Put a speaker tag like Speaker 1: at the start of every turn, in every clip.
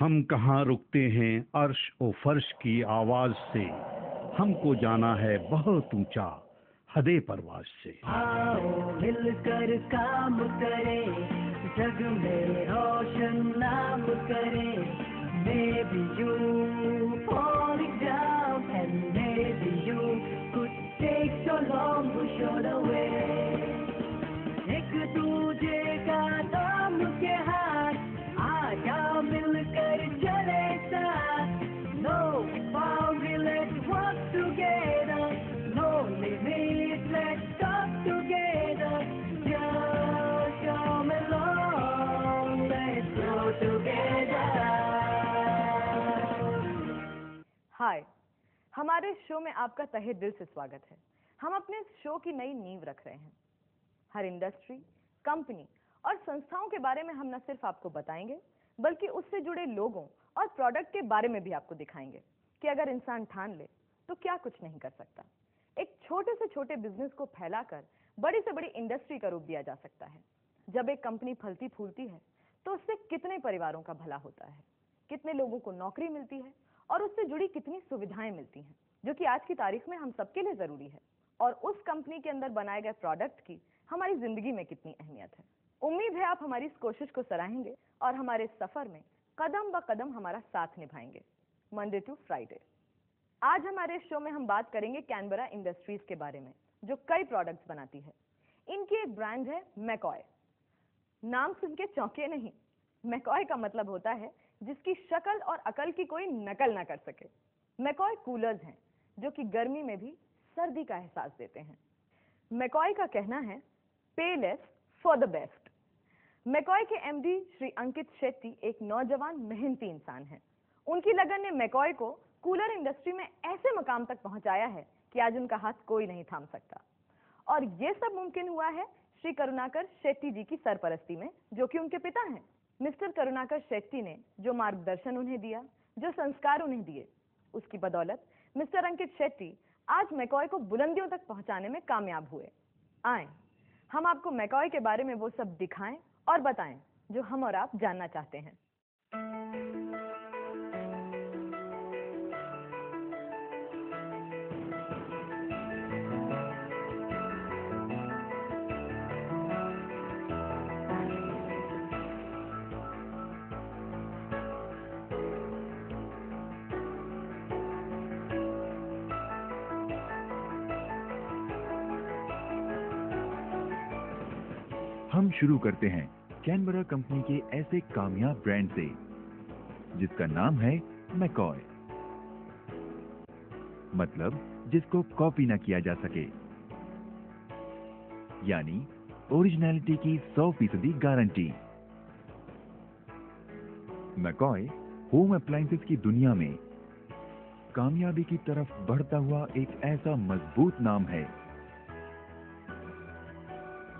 Speaker 1: हम कहाँ रुकते हैं अर्श ओ फर्श की आवाज से। हमको जाना है बहुत ऊंचा हदे परवाज से।
Speaker 2: आओ मिलकर काम करें, जग में रोशन नाम करें। Maybe you fall down and maybe you could take so long to show the way. एक दूजे का नाम के हाथ आजा मिलकर चले साथ। No boundary, let's work together. No limit, let's talk together. Just come along, let's grow together.
Speaker 3: हाय, हमारे शो में आपका तहे दिल से स्वागत है। हम अपने शो की नई नींव रख रहे हैं। हर इंडस्ट्री, कंपनी और संस्थाओं के बारे में हम न सिर्फ आपको बताएंगे, बल्कि उससे जुड़े लोगों और प्रोडक्ट के बारे में भी आपको दिखाएंगे कि अगर इंसान ठान ले तो क्या कुछ नहीं कर सकता। एक छोटे से छोटे बिजनेस को फैलाकर बड़ी से बड़ी इंडस्ट्री का रूप दिया जा सकता है। जब एक कंपनी फलती फूलती है तो उससे कितने परिवारों का भला होता है, कितने लोगों को नौकरी मिलती है और उससे जुड़ी कितनी सुविधाएं मिलती हैं, जो कि आज की तारीख में हम सबके लिए जरूरी है। और उस कंपनी के अंदर बनाए गए प्रोडक्ट की हमारी जिंदगी में कितनी अहमियत है। उम्मीद है आप हमारी इस कोशिश को सराहेंगे और हमारे सफर में कदम ब कदम हमारा साथ निभाएंगे। Monday to Friday. आज हमारे शो में हम बात करेंगे कैनबरा इंडस्ट्रीज के बारे में, जो कई प्रोडक्ट्स बनाती है। इनकी एक ब्रांड है मैकॉय। नाम सुन के चौंके नहीं। मैकॉय का मतलब होता है जिसकी शक्ल और अकल की कोई नकल ना कर सके। मैकॉय कूलर्स हैं जो कि गर्मी में भी सर्दी का एहसास देते हैं। मैकॉय का कहना है पे less for the best. McCoy के एमडी श्री अंकित शेट्टी एक नौजवान मेहनती इंसान हैं। उनकी लगन ने मैकॉय को कूलर इंडस्ट्री में ऐसे मकाम तक पहुंचाया है कि आज उनका हाथ कोई नहीं थाम सकता। और ये सब मुमकिन हुआ है श्री करुणाकर शेट्टी जी की सरपरस्ती में, जो कि उनके पिता हैं। मिस्टर करुणाकर शेट्टी ने जो मार्गदर्शन उन्हें दिया, जो संस्कार उन्हें दिए, उसकी बदौलत मिस्टर अंकित शेट्टी आज मैकॉय को बुलंदियों तक पहुंचाने में कामयाब हुए। आए हम आपको मैकॉय के बारे में वो सब दिखाएं और बताएं जो हम और आप जानना चाहते हैं।
Speaker 4: हम शुरू करते हैं कैनबरा कंपनी के ऐसे कामयाब ब्रांड से जिसका नाम है मैकॉय। मतलब जिसको कॉपी ना किया जा सके, यानी ओरिजिनलिटी की 100% गारंटी। मैकॉय होम अप्लायंसेस की दुनिया में कामयाबी की तरफ बढ़ता हुआ एक ऐसा मजबूत नाम है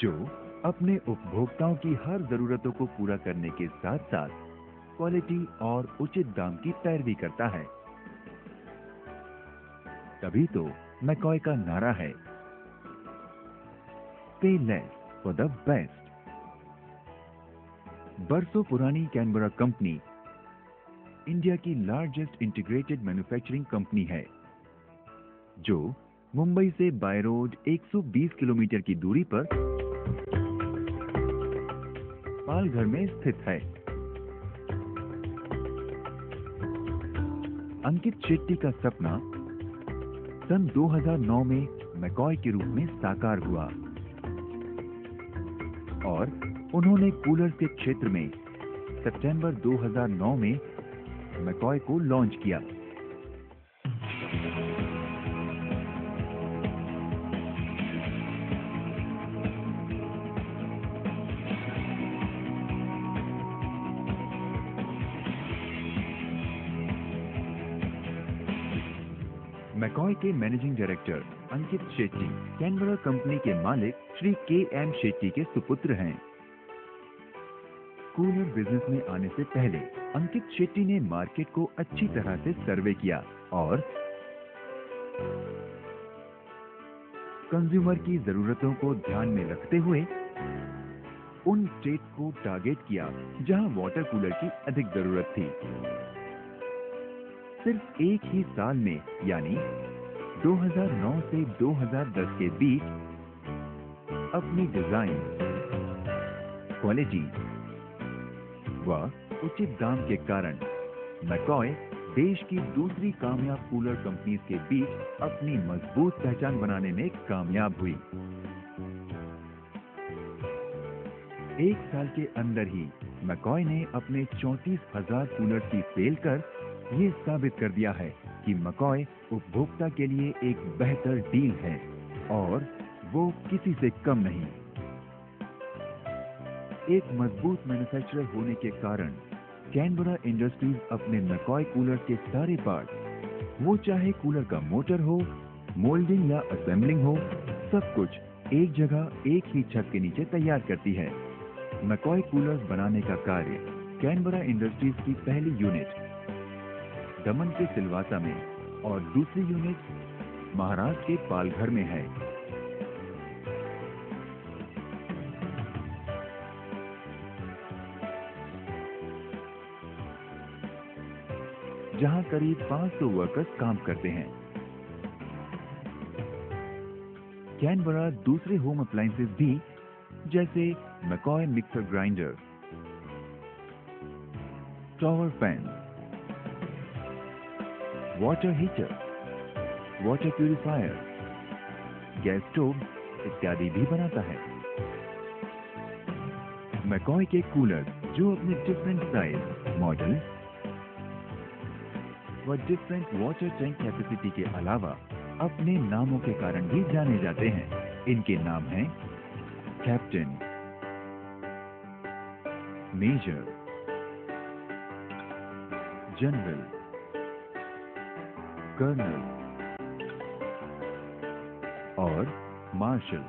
Speaker 4: जो अपने उपभोक्ताओं की हर जरूरतों को पूरा करने के साथ साथ क्वालिटी और उचित दाम की पैरवी करता है। तभी तो मैकॉय का नारा है पे लेस फॉर द बेस्ट। बरसों पुरानी कैनबरा कंपनी इंडिया की लार्जेस्ट इंटीग्रेटेड मैन्युफैक्चरिंग कंपनी है, जो मुंबई से बाय रोड 120 किलोमीटर की दूरी पर पालघर में स्थित है। अंकित शेट्टी का सपना सन 2009 में मैकॉय के रूप में साकार हुआ और उन्होंने कूलर्स के क्षेत्र में सितंबर 2009 में मैकॉय को लॉन्च किया। मैकॉय के मैनेजिंग डायरेक्टर अंकित शेट्टी कैनबरा कंपनी के मालिक श्री के.एम. शेट्टी के सुपुत्र हैं। कूलर बिजनेस में आने से पहले अंकित शेट्टी ने मार्केट को अच्छी तरह से सर्वे किया और कंज्यूमर की जरूरतों को ध्यान में रखते हुए उन स्टेट्स को टारगेट किया जहां वाटर कूलर की अधिक जरूरत थी। सिर्फ एक ही साल में यानी 2009 से 2010 के बीच अपनी डिजाइन, क्वालिटी व उचित दाम के कारण मैकॉय देश की दूसरी कामयाब कूलर कंपनीज के बीच अपनी मजबूत पहचान बनाने में कामयाब हुई। एक साल के अंदर ही मैकॉय ने अपने 34,000 कूलर की सेल कर ये साबित कर दिया है कि मैकॉय उपभोक्ता के लिए एक बेहतर डील है और वो किसी से कम नहीं। एक मजबूत मैन्युफैक्चरर होने के कारण कैनबरा इंडस्ट्रीज अपने मैकॉय कूलर के सारे पार्ट, वो चाहे कूलर का मोटर हो, मोल्डिंग या असेंबलिंग हो, सब कुछ एक जगह एक ही छत के नीचे तैयार करती है। मैकॉय कूलर्स बनाने का कार्य कैनबरा इंडस्ट्रीज की पहली यूनिट दमन के सिलवासा में और दूसरी यूनिट महाराष्ट्र के पालघर में है। जहां करीब 500 वर्कर्स काम करते हैं। कैनबरा दूसरे होम अप्लायंसेस भी जैसे McCoy mixer grinder, tower fan, water heater, water purifier, gas stove इत्यादि भी बनाता है। मैकॉय के कूलर जो अपने डिफरेंट साइज, मॉडल व डिफरेंट वाटर टैंक कैपेसिटी के अलावा अपने नामों के कारण भी जाने जाते हैं। इनके नाम हैं कैप्टन, मेजर, जनरल, कर्नल और मार्शल।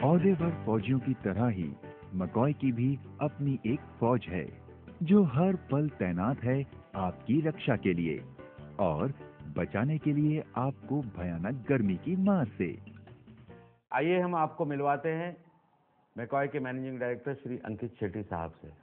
Speaker 4: ओहदेवर फौजियों की तरह ही मैकॉय की भी अपनी एक फौज है जो हर पल तैनात है आपकी रक्षा के लिए और बचाने के लिए आपको भयानक गर्मी की मार से।
Speaker 5: आइए हम आपको मिलवाते हैं मैकॉय के मैनेजिंग डायरेक्टर श्री अंकित शेट्टी साहब से।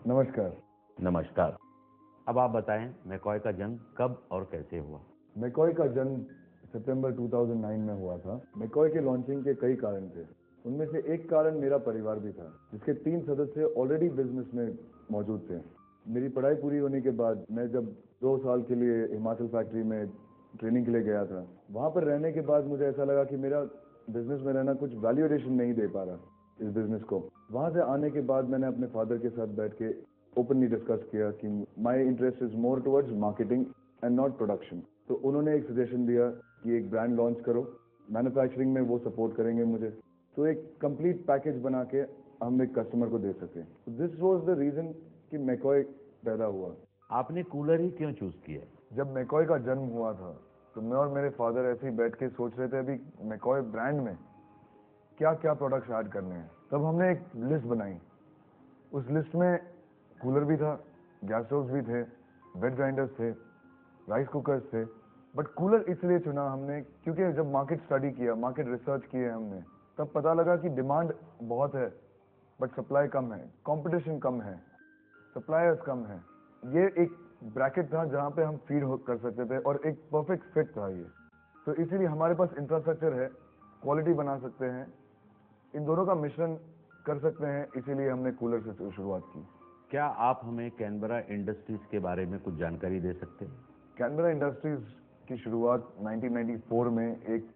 Speaker 6: नमस्कार।
Speaker 5: नमस्कार। अब आप बताएं मैकॉय का जन्म कब और कैसे हुआ?
Speaker 6: मैकॉय का जन्म सितंबर 2009 में हुआ था। मैकॉय के लॉन्चिंग के कई कारण थे, उनमें से एक कारण मेरा परिवार भी था, जिसके 3 सदस्य ऑलरेडी बिजनेस में मौजूद थे। मेरी पढ़ाई पूरी होने के बाद मैं जब 2 साल के लिए हिमाचल फैक्ट्री में ट्रेनिंग के लिए गया था, वहाँ पर रहने के बाद मुझे ऐसा लगा कि मेरा बिजनेस में रहना कुछ वैल्यू एडिशन नहीं दे पा रहा इस बिजनेस को। वहाँ से आने के बाद मैंने अपने फादर के साथ बैठ के ओपनली डिस्कस किया कि my interest is more towards marketing and not production. तो उन्होंने एक सजेशन दिया कि एक ब्रांड लॉन्च करो, मैन्युफैक्चरिंग में वो सपोर्ट करेंगे मुझे, तो एक कंप्लीट पैकेज बना के हम एक कस्टमर को दे सकें। दिस वाज द रीजन कि मैकॉय पैदा हुआ।
Speaker 5: आपने कूलर ही क्यों चूज किया?
Speaker 6: जब मैकॉय का जन्म हुआ था तो मैं और मेरे फादर ऐसे ही बैठ के सोच रहे थे अभी मैकॉय ब्रांड में क्या क्या प्रोडक्ट्स ऐड करने हैं। तब हमने एक लिस्ट बनाई। उस लिस्ट में कूलर भी था, गैस स्टोव्स भी थे, वेट ग्राइंडर्स थे, राइस कुकर्स थे। बट कूलर इसलिए चुना हमने क्योंकि जब मार्केट स्टडी किया, मार्केट रिसर्च किए हमने, तब पता लगा कि डिमांड बहुत है बट सप्लाई कम है, कंपटीशन कम है, सप्लायर्स कम है। ये एक ब्रैकेट था जहाँ पे हम फीड कर सकते थे और एक परफेक्ट फिट था ये। तो इसीलिए हमारे पास इंफ्रास्ट्रक्चर है, क्वालिटी बना सकते हैं, इन दोनों का मिश्रण कर सकते हैं, इसीलिए हमने कूलर से शुरुआत की।
Speaker 5: क्या आप हमें कैनबरा इंडस्ट्रीज के बारे में कुछ जानकारी दे सकते हैं?
Speaker 6: कैनबरा इंडस्ट्रीज की शुरुआत 1994 में एक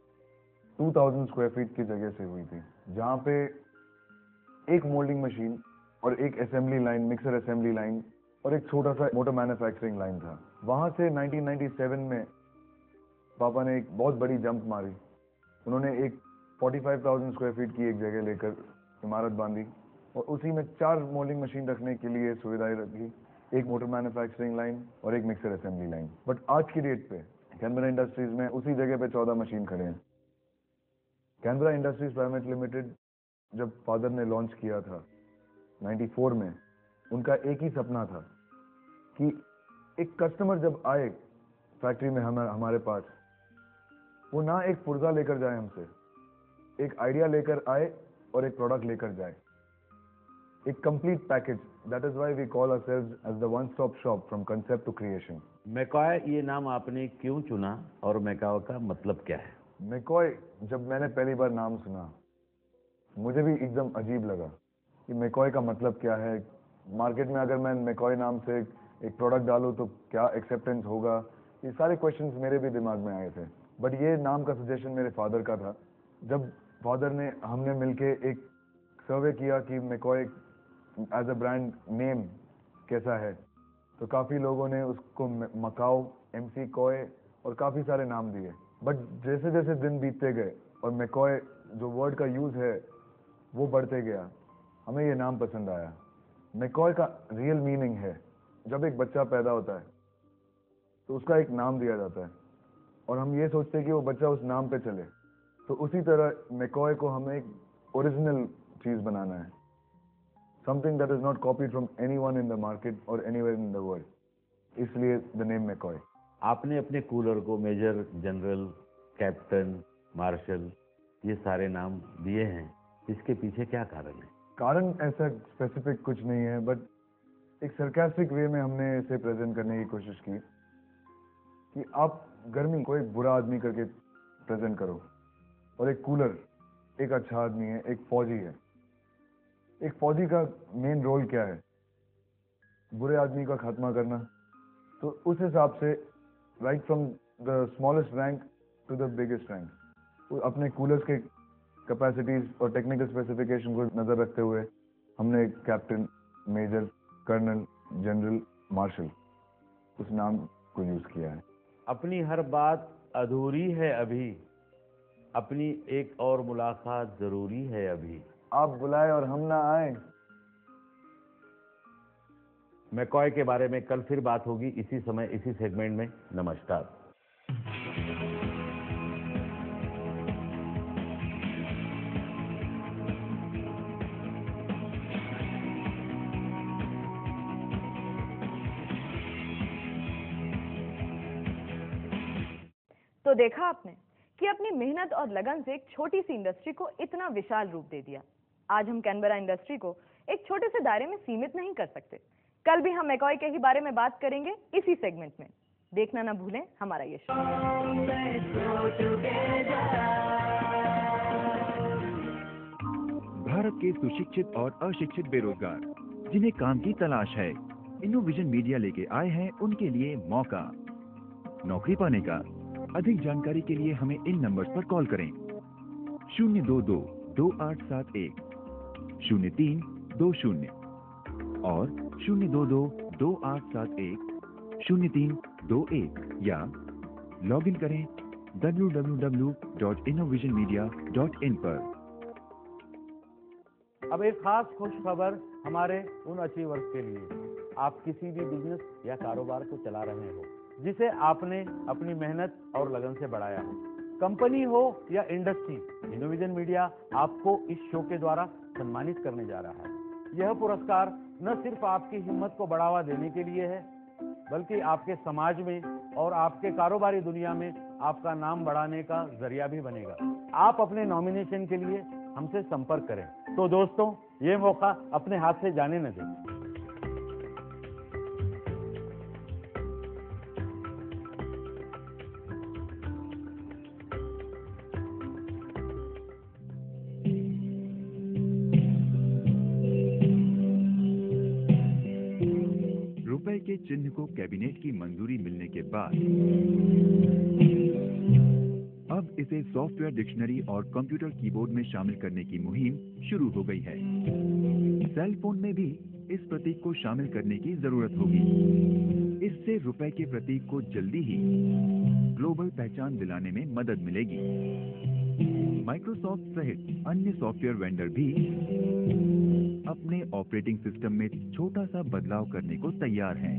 Speaker 6: 2000 स्क्वायर फीट की जगह से हुई थी, जहाँ पे एक मोल्डिंग मशीन और एक assembly line, mixer assembly line और एक छोटा सा मोटर मैन्युफैक्चरिंग लाइन था। वहाँ से 1997 में पापा ने एक बहुत बड़ी जंप मारी। उन्होंने एक 45,000 स्क्वायर फीट की एक जगह लेकर इमारत बांधी और उसी में 4 मोल्डिंग मशीन रखने के लिए सुविधाएं रखी एक मोटर मैन्युफैक्चरिंग लाइन और एक मिक्सर असेंबली लाइन। बट आज की डेट पे कैनबरा इंडस्ट्रीज में उसी जगह पे 14 मशीन खड़े हैं। कैनबरा इंडस्ट्रीज प्राइवेट लिमिटेड जब फादर ने लॉन्च किया था 94 में, उनका एक ही सपना था कि एक कस्टमर जब आए फैक्ट्री में हमारे पास, वो ना एक पुर्जा लेकर जाए हमसे, एक आइडिया लेकर आए और एक प्रोडक्ट लेकर जाए, एक complete package. That is why we call ourselves as the one stop shop from concept to creation.
Speaker 5: McCoy ये नाम आपने क्यों चुना और मैकॉय का मतलब क्या है?
Speaker 6: मैकॉय जब मैंने पहली बार नाम सुना, मुझे भी एकदम अजीब लगा कि मैकॉय का मतलब क्या है। मार्केट में अगर मैं मैकॉय नाम से एक प्रोडक्ट डालूं तो क्या एक्सेप्टेंस होगा, ये सारे क्वेश्चंस मेरे भी दिमाग में आए थे। बट ये नाम का सजेशन मेरे फादर का था। जब फादर ने हमने मिलके एक सर्वे किया कि McCoy as a brand name कैसा है, तो काफ़ी लोगों ने उसको मकाओ, MC कॉय और काफ़ी सारे नाम दिए। बट जैसे जैसे दिन बीतते गए और मैकॉय जो वर्ड का यूज़ है वो बढ़ते गया, हमें ये नाम पसंद आया। मैकॉय का रियल मीनिंग है, जब एक बच्चा पैदा होता है तो उसका एक नाम दिया जाता है और हम ये सोचते हैं कि वो बच्चा उस नाम पे चले। तो उसी तरह मैकॉय को हमें एक ओरिजिनल चीज़ बनाना है, something that is not copied from anyone in the market और एनीवेयर इन द वर्ल्ड, इसलिए द नेम मैकॉय।
Speaker 5: आपने अपने कूलर को मेजर, जनरल, कैप्टन, मार्शल ये सारे नाम दिए हैं, इसके पीछे क्या कारण है?
Speaker 6: कारण ऐसा स्पेसिफिक कुछ नहीं है, बट एक सरकास्टिक वे में हमने इसे प्रेजेंट करने की कोशिश की कि आप गर्मी को एक बुरा आदमी करके प्रेजेंट करो और एक कूलर एक अच्छा आदमी है, एक फौजी है। एक फौजी का मेन रोल क्या है? बुरे आदमी का खात्मा करना। तो उस हिसाब से right from the smallest rank to the biggest rank, अपने कूलर्स के कैपेसिटीज और टेक्निकल स्पेसिफिकेशन को नजर रखते हुए हमने captain, major, colonel, general, marshal उस नाम को यूज किया है।
Speaker 5: अपनी हर बात अधूरी है अभी, अपनी एक और मुलाकात जरूरी है अभी।
Speaker 6: आप बुलाए और हम ना आए।
Speaker 5: मैकॉय के बारे में कल फिर बात होगी इसी समय, इसी सेगमेंट में। नमस्कार।
Speaker 3: तो देखा आपने कि अपनी मेहनत और लगन से एक छोटी सी इंडस्ट्री को इतना विशाल रूप दे दिया। आज हम कैनबरा इंडस्ट्री को एक छोटे से दायरे में सीमित नहीं कर सकते। कल भी हम मैकॉय के ही बारे में बात करेंगे इसी सेगमेंट में। देखना ना भूलें हमारा ये शो।
Speaker 4: भारत के सुशिक्षित और अशिक्षित बेरोजगार जिन्हें काम की तलाश है, इनोविजन मीडिया लेके आए हैं उनके लिए मौका। नौकरी पाने का अधिक जानकारी के लिए हमें इन नंबर्स पर कॉल करें 022-2871 0320 और 022-2871 0321 या लॉग इन करें www.innovisionmedia.in पर।
Speaker 5: अब एक खास खुश खबर हमारे उन अचीवर्स के लिए। आप किसी भी बिजनेस या कारोबार को चला रहे हो जिसे आपने अपनी मेहनत और लगन से बढ़ाया हो, कंपनी हो या इंडस्ट्री, इनोविजन मीडिया आपको इस शो के द्वारा सम्मानित करने जा रहा है। यह पुरस्कार न सिर्फ आपकी हिम्मत को बढ़ावा देने के लिए है, बल्कि आपके समाज में और आपके कारोबारी दुनिया में आपका नाम बढ़ाने का जरिया भी बनेगा। आप अपने नॉमिनेशन के लिए हमसे संपर्क करें। तो दोस्तों, ये मौका अपने हाथ से जाने न दें।
Speaker 4: रुपए के चिन्ह को कैबिनेट की मंजूरी मिलने के बाद अब इसे सॉफ्टवेयर डिक्शनरी और कंप्यूटर कीबोर्ड में शामिल करने की मुहिम शुरू हो गई है। सेल फोन में भी इस प्रतीक को शामिल करने की जरूरत होगी। इससे रुपए के प्रतीक को जल्दी ही ग्लोबल पहचान दिलाने में मदद मिलेगी। माइक्रोसॉफ्ट सहित अन्य सॉफ्टवेयर वेंडर भी अपने ऑपरेटिंग सिस्टम में छोटा सा बदलाव करने को तैयार हैं।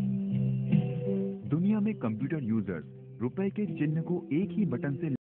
Speaker 4: दुनिया में कंप्यूटर यूजर्स रुपए के चिन्ह को एक ही बटन से